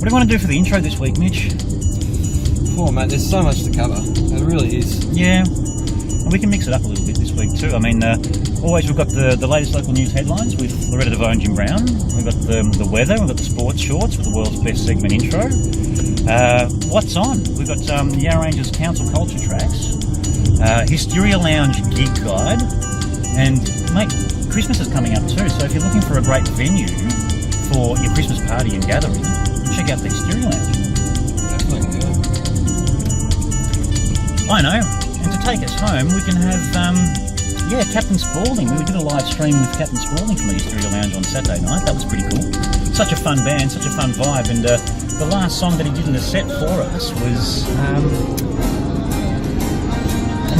What do you want to do for the intro this week, Mitch? Oh mate, there's so much to cover. It really is. Yeah, and we can mix it up a little bit this week too. I mean, always we've got the latest local news headlines with Loretta and Jim Brown. We've got the weather, we've got the sports shorts with the world's best segment intro. What's on? We've got Yarra Rangers Council culture tracks, Hysteria Lounge gig guide, and mate, Christmas is coming up too, so if you're looking for a great venue for your Christmas party and gathering, check out the Hysteria Lounge. Definitely, yeah. I know, and to take us home we can have, Captain Spalding. We did a live stream with Captain Spalding from the Hysteria Lounge on Saturday night. That was pretty cool. Such a fun band, such a fun vibe, and the last song that he did in the set for us was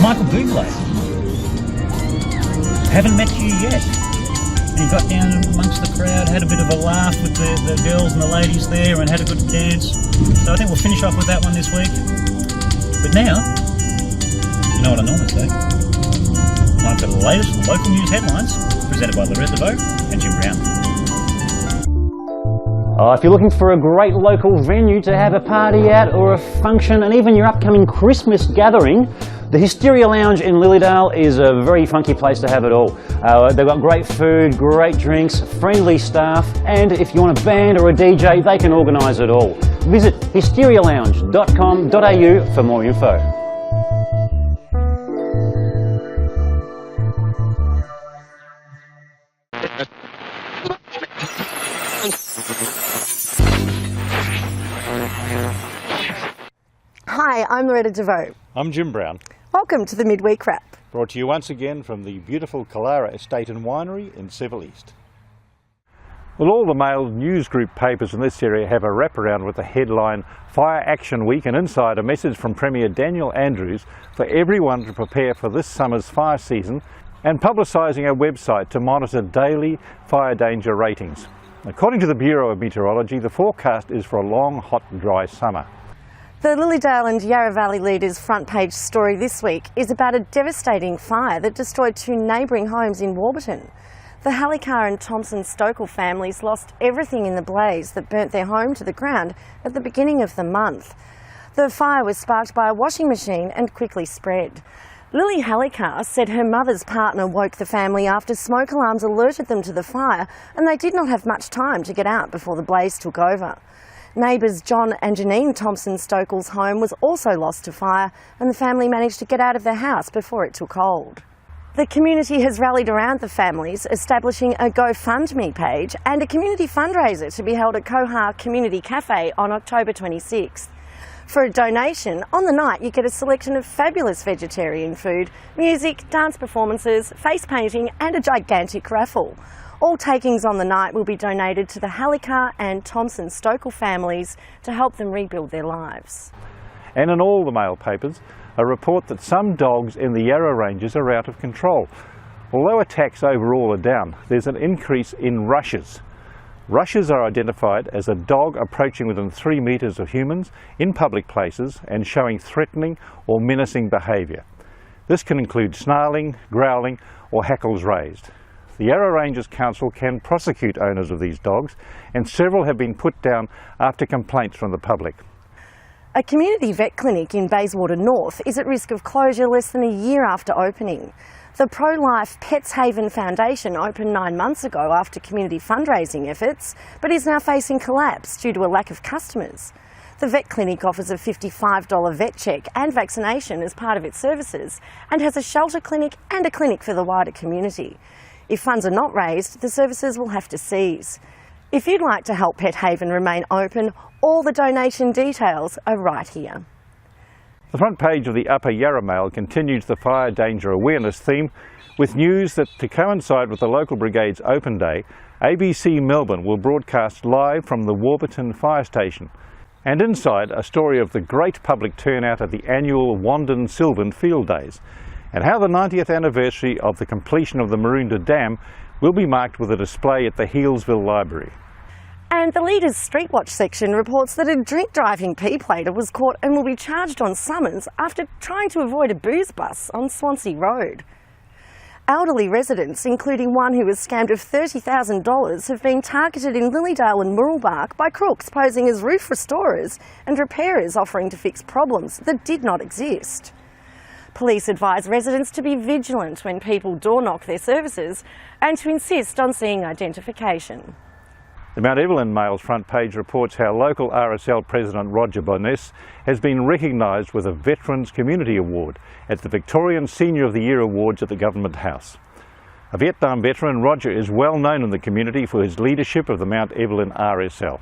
Michael Bublé. Haven't met you yet. And he got down amongst the crowd, had a bit of a laugh with the girls and the ladies there, and had a good dance. So I think we'll finish off with that one this week. But now, you know what I normally say. Time for the latest local news headlines, presented by Loretta and Jim Brown. If you're looking for a great local venue to have a party at, or a function, and even your upcoming Christmas gathering, the Hysteria Lounge in Lilydale is a very funky place to have it all. They've got great food, great drinks, friendly staff, and if you want a band or a DJ, they can organise it all. Visit hysterialounge.com.au for more info. Hi, I'm Loretta. I'm Jim Brown. Welcome to the Midweek Wrap. Brought to you once again from the beautiful Killara Estate and Winery in Seville East. Well, all the mail news group papers in this area have a wraparound with the headline Fire Action Week, and inside a message from Premier Daniel Andrews for everyone to prepare for this summer's fire season, and publicising a website to monitor daily fire danger ratings. According to the Bureau of Meteorology, the forecast is for a long, hot, dry summer. The Lilydale and Yarra Valley Leaders front page story this week is about a devastating fire that destroyed two neighbouring homes in Warburton. The Yallock and Thompson-Stokel families lost everything in the blaze that burnt their home to the ground at the beginning of the month. The fire was sparked by a washing machine and quickly spread. Lily Yallock said her mother's partner woke the family after smoke alarms alerted them to the fire, and they did not have much time to get out before the blaze took over. Neighbours John and Janine Thompson-Stokel's home was also lost to fire, and the family managed to get out of their house before it took hold. The community has rallied around the families, establishing a GoFundMe page and a community fundraiser to be held at Coha Community Cafe on October 26th. For a donation, on the night you get a selection of fabulous vegetarian food, music, dance performances, face painting and a gigantic raffle. All takings on the night will be donated to the Yallock and Thompson-Stokel families to help them rebuild their lives. And in all the mail papers, a report that some dogs in the Yarra Ranges are out of control. Although attacks overall are down, there's an increase in rushes. Rushes are identified as a dog approaching within 3 metres of humans in public places and showing threatening or menacing behaviour. This can include snarling, growling or hackles raised. The Yarra Rangers Council can prosecute owners of these dogs, and several have been put down after complaints from the public. A community vet clinic in Bayswater North is at risk of closure less than a year after opening. The pro-life Pets Haven Foundation opened 9 months ago after community fundraising efforts, but is now facing collapse due to a lack of customers. The vet clinic offers a $55 vet check and vaccination as part of its services, and has a shelter clinic and a clinic for the wider community. If funds are not raised, the services will have to cease. If you'd like to help Pet Haven remain open, all the donation details are right here. The front page of the Upper Yarra Mail continues the fire danger awareness theme with news that to coincide with the local brigade's open day, ABC Melbourne will broadcast live from the Warburton Fire Station. And inside, a story of the great public turnout at the annual Wandin-Sylvan Field Days, and how the 90th anniversary of the completion of the Maroondah Dam will be marked with a display at the Healesville Library. And the Leaders Street Watch section reports that a drink-driving P-plater was caught and will be charged on summons after trying to avoid a booze bus on Swansea Road. Elderly residents, including one who was scammed of $30,000, have been targeted in Lilydale and Mooroolbark by crooks posing as roof restorers and repairers offering to fix problems that did not exist. Police advise residents to be vigilant when people door knock their services and to insist on seeing identification. The Mount Evelyn Mail's front page reports how local RSL President Roger Boness has been recognised with a Veterans Community Award at the Victorian Senior of the Year Awards at the Government House. A Vietnam veteran, Roger is well known in the community for his leadership of the Mount Evelyn RSL.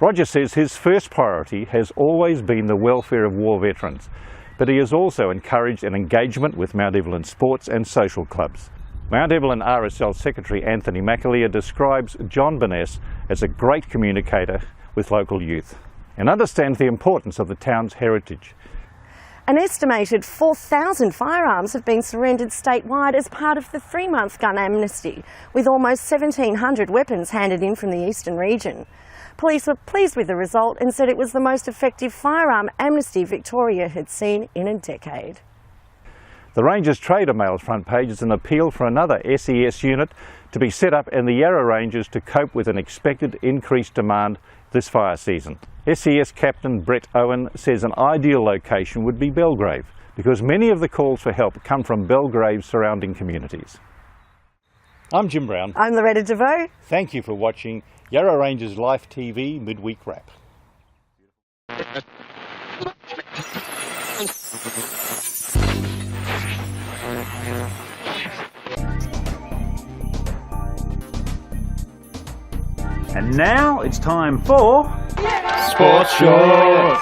Roger says his first priority has always been the welfare of war veterans, but he has also encouraged an engagement with Mount Evelyn sports and social clubs. Mount Evelyn RSL Secretary Anthony McAleer describes John Boness as a great communicator with local youth and understands the importance of the town's heritage. An estimated 4,000 firearms have been surrendered statewide as part of the 3-month gun amnesty, with almost 1,700 weapons handed in from the eastern region. Police were pleased with the result and said it was the most effective firearm amnesty Victoria had seen in a decade. The Rangers Trader Mail's front page is an appeal for another SES unit to be set up in the Yarra Ranges to cope with an expected increased demand this fire season. SES Captain Brett Owen says an ideal location would be Belgrave because many of the calls for help come from Belgrave's surrounding communities. I'm Jim Brown. I'm Loretta DeVoe. Thank you for watching Yarra Ranges Life TV Midweek Wrap. And now it's time for Sports Shorts.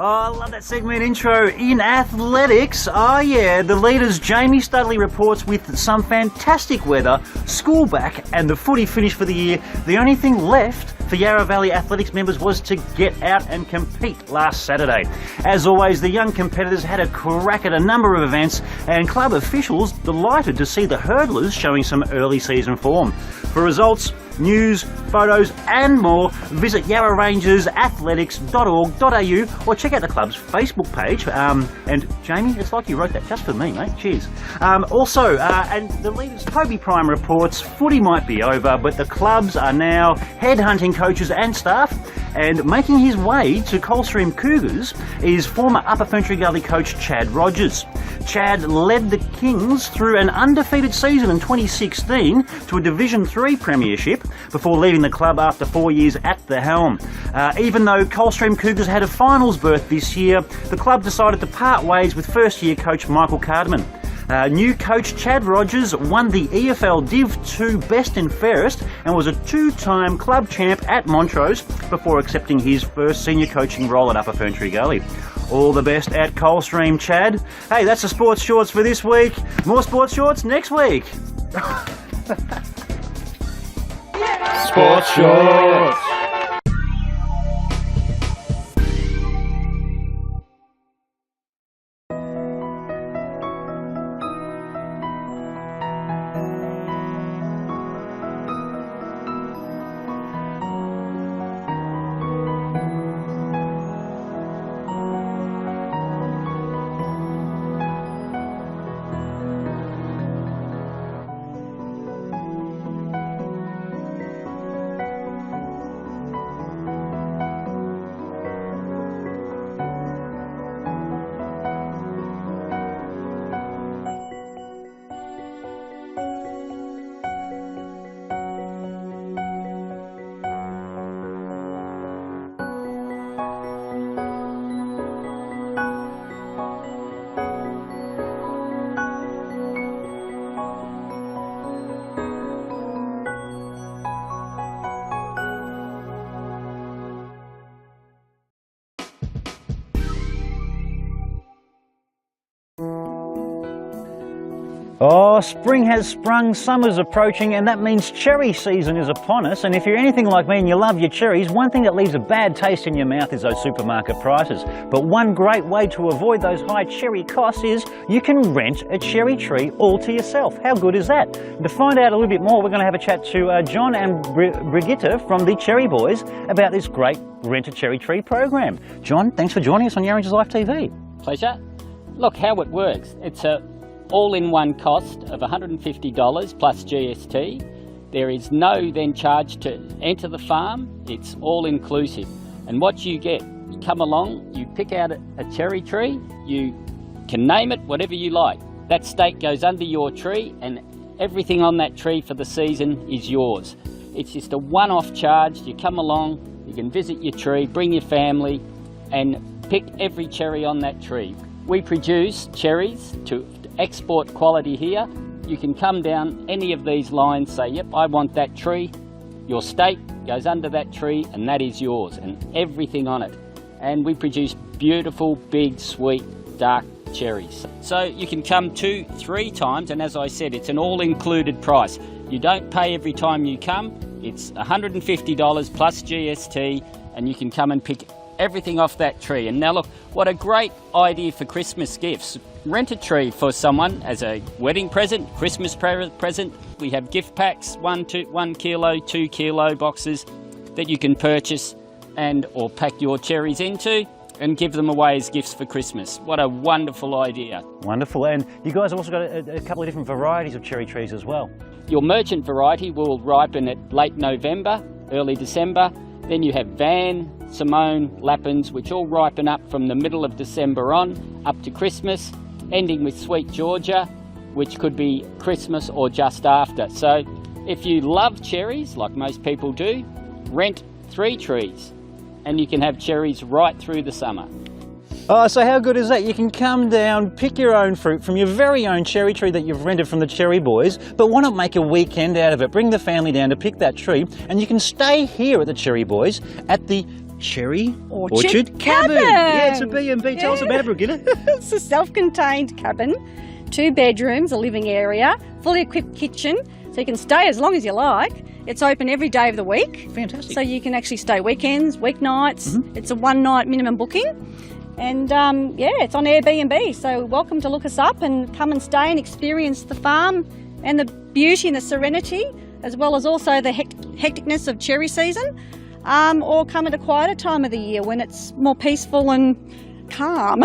Oh, I love that segment intro. In athletics, oh yeah, the leaders Jamie Studley reports with some fantastic weather, school back and the footy finish for the year. The only thing left for Yarra Valley Athletics members was to get out and compete last Saturday. As always, the young competitors had a crack at a number of events and club officials delighted to see the hurdlers showing some early season form. For results, news, photos and more, visit yarrarangersathletics.org.au or check out the club's Facebook page. And Jamie, it's like you wrote that just for me, mate. Cheers. And the leaders Toby Prime reports footy might be over, but the clubs are now headhunting coaches and staff, and making his way to Coldstream Cougars is former Upper Ferntree Gully coach Chad Rogers. Chad led the Kings through an undefeated season in 2016 to a Division 3 premiership before leaving the club after 4 years at the helm. Even though Coldstream Cougars had a finals berth this year, the club decided to part ways with first-year coach Michael Cardman. New coach Chad Rogers won the EFL Div 2 Best and Fairest and was a 2-time club champ at Montrose before accepting his first senior coaching role at Upper Ferntree Gully. All the best at Coldstream, Chad. Hey, that's the Sports Shorts for this week. More Sports Shorts next week. Sports Shorts. Oh, spring has sprung, summer's approaching, and that means cherry season is upon us. And if you're anything like me and you love your cherries, one thing that leaves a bad taste in your mouth is those supermarket prices. But one great way to avoid those high cherry costs is you can rent a cherry tree all to yourself. How good is that? To find out a little bit more, we're going to have a chat to John and Brigitte from the Cherry Boys about this great Rent a Cherry Tree program. John, thanks for joining us on Yarra Ranges Life TV. Pleasure. Look, how it works. It's a all-in-one cost of $150 plus GST. There is no then charge to enter the farm. It's all inclusive. And what you get, you come along, you pick out a cherry tree, you can name it whatever you like. That stake goes under your tree and everything on that tree for the season is yours. It's just a one-off charge. You come along, you can visit your tree, bring your family and pick every cherry on that tree. We produce cherries to export quality here. You can come down any of these lines, say, yep, I want that tree. Your stake goes under that tree and that is yours and everything on it. And we produce beautiful, big, sweet, dark cherries. So you can come 2-3 times, and as I said, it's an all-included price. You don't pay every time you come. It's $150 plus GST, and you can come and pick everything off that tree. And now look, what a great idea for Christmas gifts. Rent a tree for someone as a wedding present, Christmas present. We have gift packs, 1 kilo, 2 kilo boxes that you can purchase and or pack your cherries into and give them away as gifts for Christmas. What a wonderful idea. Wonderful. And you guys have also got a couple of different varieties of cherry trees as well. Your merchant variety will ripen at late November, early December. Then you have Van, Simone, Lappins, which all ripen up from the middle of December on, up to Christmas, ending with Sweet Georgia, which could be Christmas or just after. So if you love cherries, like most people do, rent 3 trees and you can have cherries right through the summer. Oh, so how good is that? You can come down, pick your own fruit from your very own cherry tree that you've rented from the Cherry Boys, but why not make a weekend out of it? Bring the family down to pick that tree, and you can stay here at the Cherry Boys at the Cherry Orchard Cabin. Yeah, it's a B&B. Tell us about it, Brigitte. It's a self-contained cabin, 2 bedrooms, a living area, fully equipped kitchen, so you can stay as long as you like. It's open every day of the week. Fantastic. So you can actually stay weekends, weeknights. It's a 1-night minimum booking. And yeah, it's on Airbnb, so welcome to look us up and come and stay and experience the farm and the beauty and the serenity, as well as also the hecticness of cherry season, or come at a quieter time of the year when it's more peaceful and calm.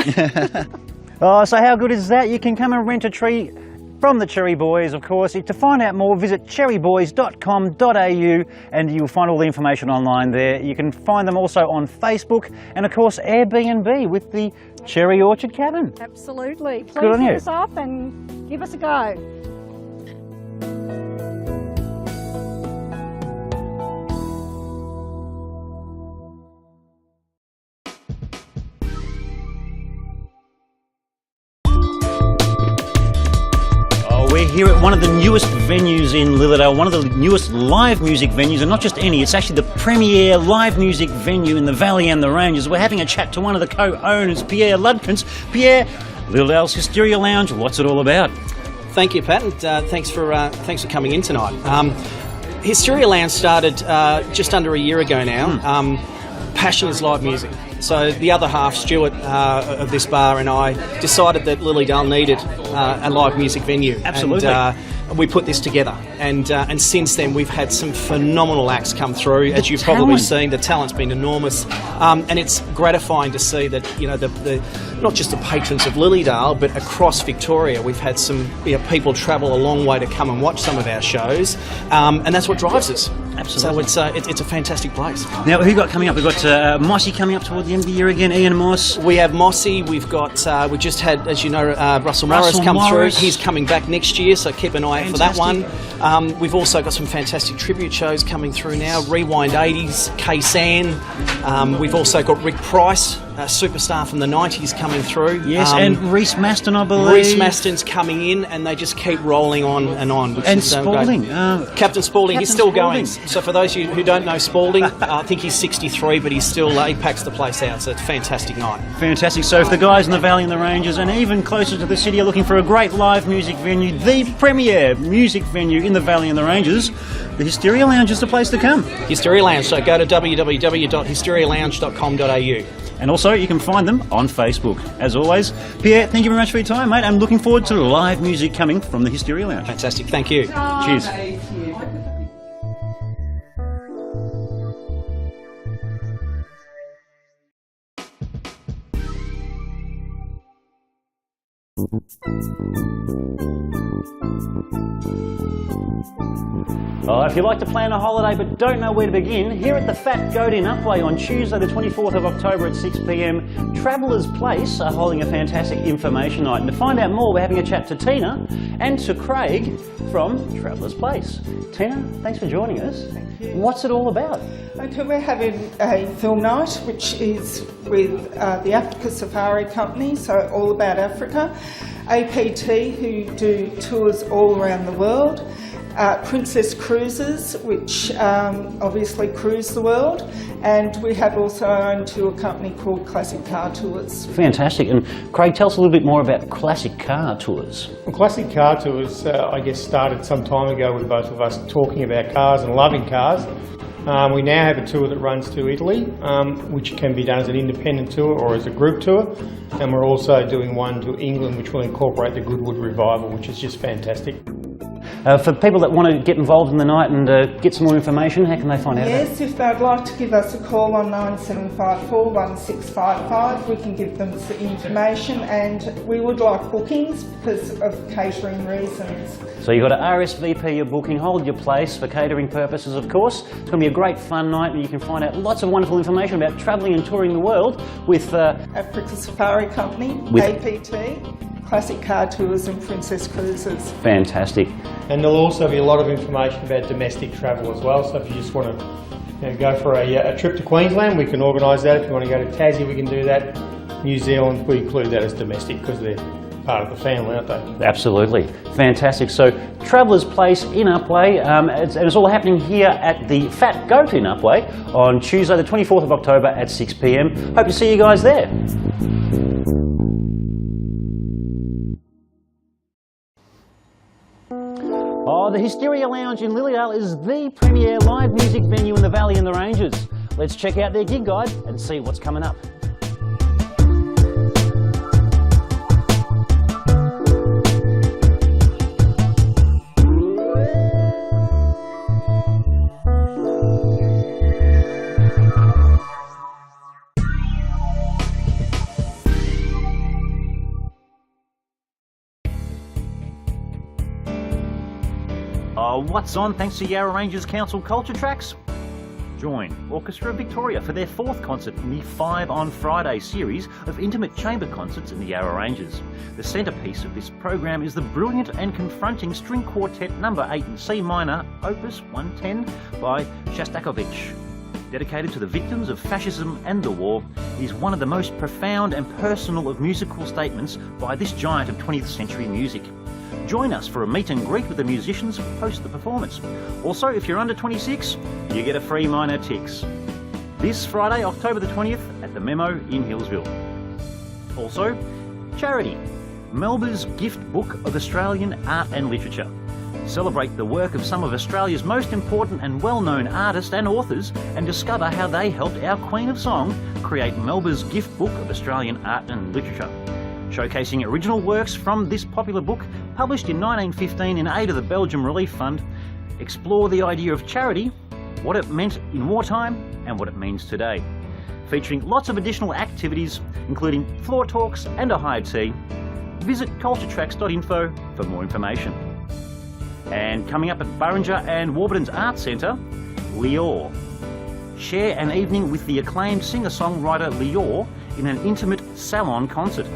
Oh, so how good is that? You can come and rent a tree from the Cherry Boys, of course. To find out more, visit cherryboys.com.au and you'll find all the information online there. You can find them also on Facebook and, of course, Airbnb with the Cherry Orchard Cabin. Absolutely. Please Good on you. look us up and give us a go. We're here at one of the newest venues in Lilydale, one of the newest live music venues, and not just any, it's actually the premier live music venue in the Valley and the Ranges. We're having a chat to one of the co-owners, Pierre Ludkens. Pierre, Lilydale's Hysteria Lounge, what's it all about? Thank you, Pat, and thanks for coming in tonight. Hysteria Lounge started just under a year ago now. Passion is live music. So the other half, Stuart, of this bar and I decided that Lilydale needed a live music venue. Absolutely. And we put this together. And since then we've had some phenomenal acts come through. As you've probably seen, the talent's been enormous. And it's gratifying to see that, you know, the not just the patrons of Lilydale, but across Victoria, we've had some people travel a long way to come and watch some of our shows. And that's what drives us. Absolutely. So it's a fantastic place. Now, who got coming up? We've got Mossy coming up toward the end of the year again, Ian Moss. We have Mossy, we've got, we just had, as you know, Russell Morris come through. He's coming back next year, so keep an eye out for that one. We've also got some fantastic tribute shows coming through now. Rewind 80s, K-San. We've also got Rick Price, a superstar from the 90s coming through. Yes, and Reese Maston, I believe. Reese Maston's coming in, and they just keep rolling on and on. Which and is, Spalding. Captain Spalding, he's still going. So for those of you who don't know Spalding, I think he's 63, but he's still, he packs the place out, so it's a fantastic night. Fantastic. So if the guys in the Valley and the Ranges and even closer to the city are looking for a great live music venue, the premier music venue in the Valley and the Ranges, the Hysteria Lounge is the place to come. Hysteria Lounge, so go to www.hysterialounge.com.au. And also, you can find them on Facebook. As always, Pierre, thank you very much for your time, mate. I'm looking forward to the live music coming from the Hysteria Lounge. Fantastic, thank you. Cheers. Oh, if you like to plan a holiday but don't know where to begin, here at the Fat Goat in Upwey on Tuesday the 24th of October at 6 p.m, Travellers Place are holding a fantastic information night. And to find out more, we're having a chat to Tina and to Craig from Travellers Place. Tina, thanks for joining us. Thank you. What's it all about? Okay, we're having a film night which is with the Africa Safari Company, so all about Africa, APT who do tours all around the world, Princess Cruises which obviously cruise the world, and we have also our own tour company called Classic Car Tours. Fantastic. And Craig, tell us a little bit more about Classic Car Tours. Well, Classic Car Tours, I guess, started some time ago with both of us talking about cars and loving cars. We now have a tour that runs to Italy, which can be done as an independent tour or as a group tour, and we're also doing one to England which will incorporate the Goodwood Revival, which is just fantastic. For people that want to get involved in the night and get some more information, how can they find out about it? Yes, if they'd like to give us a call on 9754 1655, we can give them the information, and we would like bookings because of catering reasons. So you've got to RSVP your booking, hold your place for catering purposes, of course. It's going to be a great fun night and you can find out lots of wonderful information about travelling and touring the world with Africa Safari Company, APT, Classic Car Tours and Princess Cruises. Fantastic. And there'll also be a lot of information about domestic travel as well, so if you just want to go for a trip to Queensland, we can organise that. If you want to go to Tassie, we can do that. New Zealand, we include that as domestic because they're part of the family, aren't they? Absolutely. Fantastic. So, Travellers Place in Upwey, and it's all happening here at the Fat Goat in Upwey on Tuesday the 24th of October at 6 p.m. Hope to see you guys there. Oh, the Hysteria Lounge in Lilydale is the premier live music venue in the Valley and the Ranges. Let's check out their gig guide and see what's coming up. What's on thanks to Yarra Ranges Council Culture Tracks? Join Orchestra of Victoria for their 4th concert in the 5 on Friday series of intimate chamber concerts in the Yarra Ranges. The centrepiece of this program is the brilliant and confronting string quartet No. 8 in C minor, Opus 110 by Shostakovich. Dedicated to the victims of fascism and the war, it is one of the most profound and personal of musical statements by this giant of 20th century music. Join us for a meet and greet with the musicians post the performance. Also, if you're under 26, you get a free minor tix. This Friday, October the 20th at the Memo in Hillsville. Also, charity. Melba's Gift Book of Australian Art and Literature. Celebrate the work of some of Australia's most important and well-known artists and authors and discover how they helped our Queen of Song create Melba's Gift Book of Australian Art and Literature. Showcasing original works from this popular book, published in 1915 in aid of the Belgium Relief Fund, explore the idea of charity, what it meant in wartime and what it means today. Featuring lots of additional activities, including floor talks and a high tea. Visit culturetracks.info for more information. And coming up at Burrinja and Warburton's Arts Centre, Lior. Share an evening with the acclaimed singer-songwriter Lior in an intimate salon concert.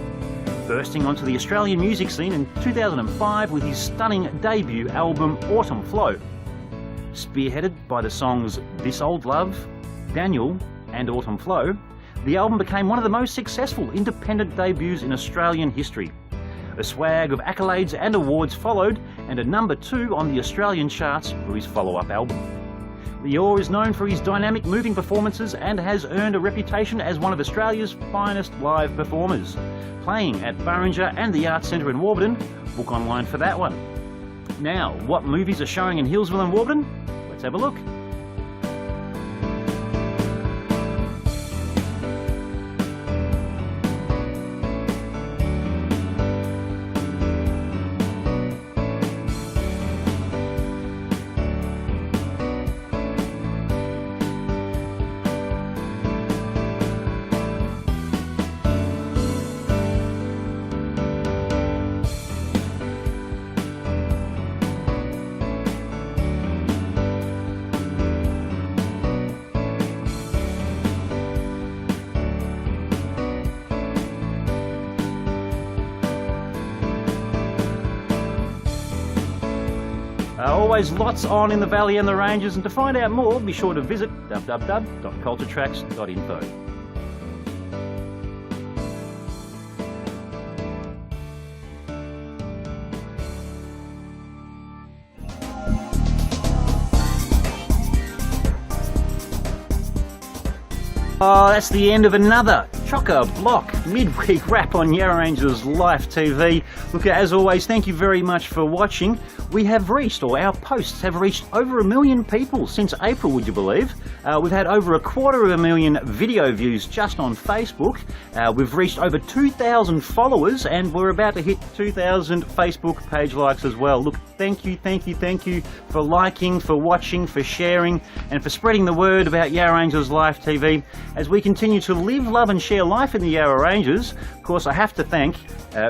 Bursting onto the Australian music scene in 2005 with his stunning debut album Autumn Flow. Spearheaded by the songs This Old Love, Daniel and Autumn Flow, the album became one of the most successful independent debuts in Australian history. A swag of accolades and awards followed, and a number 2 on the Australian charts for his follow-up album. Lior is known for his dynamic, moving performances and has earned a reputation as one of Australia's finest live performers. Playing at Burrinja and the Arts Centre in Warburton, book online for that one. Now, what movies are showing in Hillsville and Warburton? Let's have a look. Always lots on in the Valley and the Ranges, and to find out more, be sure to visit www.culturetracks.info. Oh, that's the end of another chock-a-block midweek wrap on Yarra Rangers Life TV. Look, as always, thank you very much for watching. We have reached, or our posts have reached, over 1 million people since April, would you believe? We've had over 250,000 video views just on Facebook. We've reached over 2,000 followers, and we're about to hit 2,000 Facebook page likes as well. Look, thank you for liking, for watching, for sharing, and for spreading the word about Yarra Rangers Life TV. As we continue to live, love and share life in the Yarra Ranges, of course I have to thank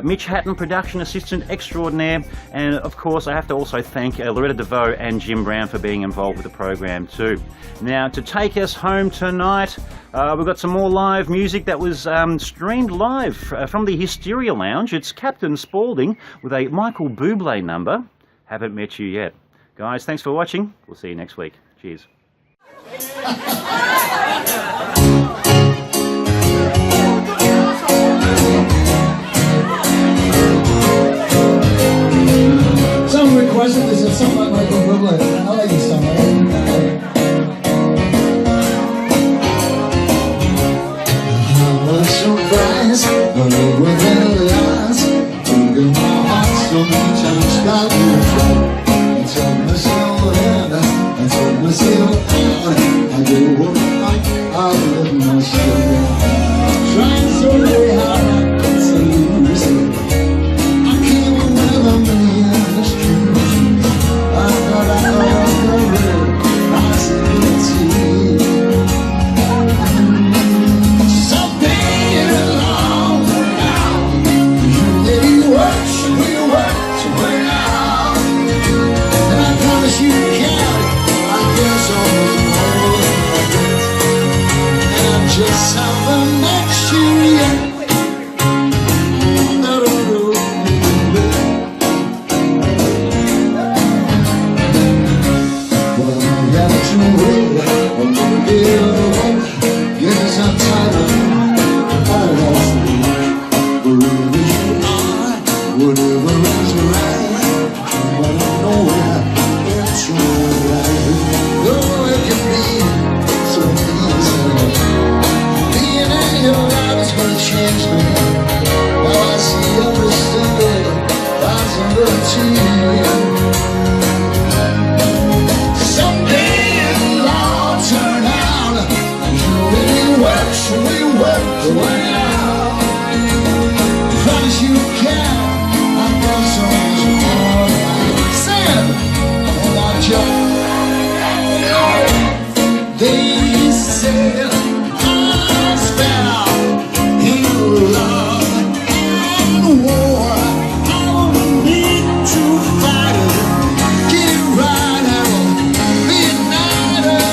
Mitch Hatton, production assistant extraordinaire, and of course I have to also thank Loretta DeVoe and Jim Brown for being involved with the program too. Now, to take us home tonight, we've got some more live music that was streamed live from the Hysteria Lounge. It's Captain Spalding with a Michael Bublé number, Haven't Met You Yet. Guys, thanks for watching. We'll see you next week. Cheers. Someone requested this is something like Michael Bublé. I like this song. I'm surprised all over the lines. Broken my heart so many times. Got me from. I told myself and I told myself I do what I let myself. Trying so very hard to lose it. I can't remember me. Just haven't met you yet. Well, I got to wait. I'm gonna get away. Yes, I'm tired of wherever you are, whatever is right. I don't know where it's right. Though it can be so easy. Your life is gonna change me. Now I see every single possibility. Someday it'll all turn out. You really work, so we work the way out. Promise you can. I got so much more. Sam, and I just they said love and war. I don't need to fight it. Get it right, I will be united.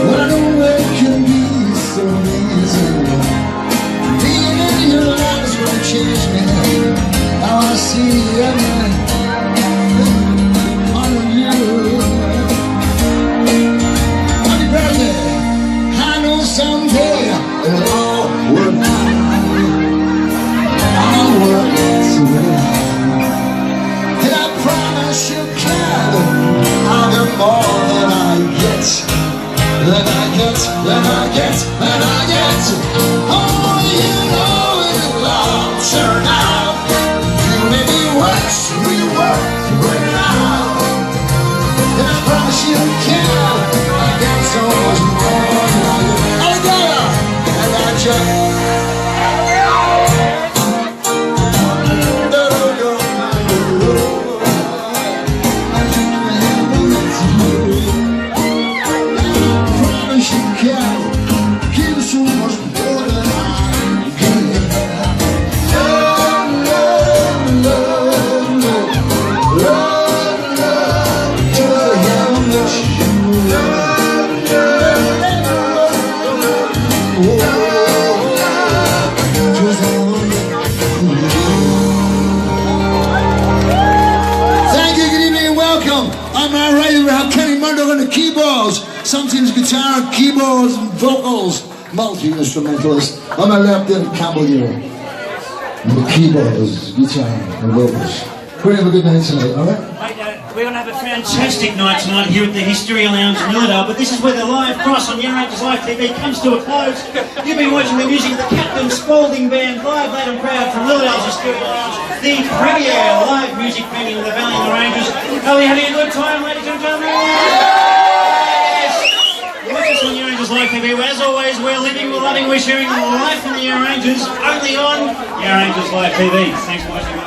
Well, I know it can be so easy. Being in your life is what changed me. Now I see everything on you. Happy birthday. I know someday it'll all work out. I'll work together. And I promise you can. I'll get more than I get. Then I get. Oh, you know it'll all turn out. You made me work, so we work it out. And I promise you can. I got so much more than I get. All together, and I just. Give so much more than I can. Love, love, love. Yallock on the keyboards. Sometimes guitar, keyboards and vocals. Multi-instrumentalist. On my left, then Campbell here. And the keyboards, guitar and vocals. We're going to have a good night tonight, alright? We're going to have a fantastic night tonight here at the Hysteria Lounge in Lilydale, but this is where the live cross on Yarra Live TV comes to a close. You've been watching the music of the Captain Spalding Band, live, loud and proud from Lilydale's Hysteria Lounge, the premier live music venue in the Valley and the Ranges. Are we having a good time, ladies and gentlemen? Yes! Watch us on Yarra Live TV. As always, we're living, we're loving, we're sharing life in the Yarra Ranges, only on Yarra Live TV. Thanks for watching.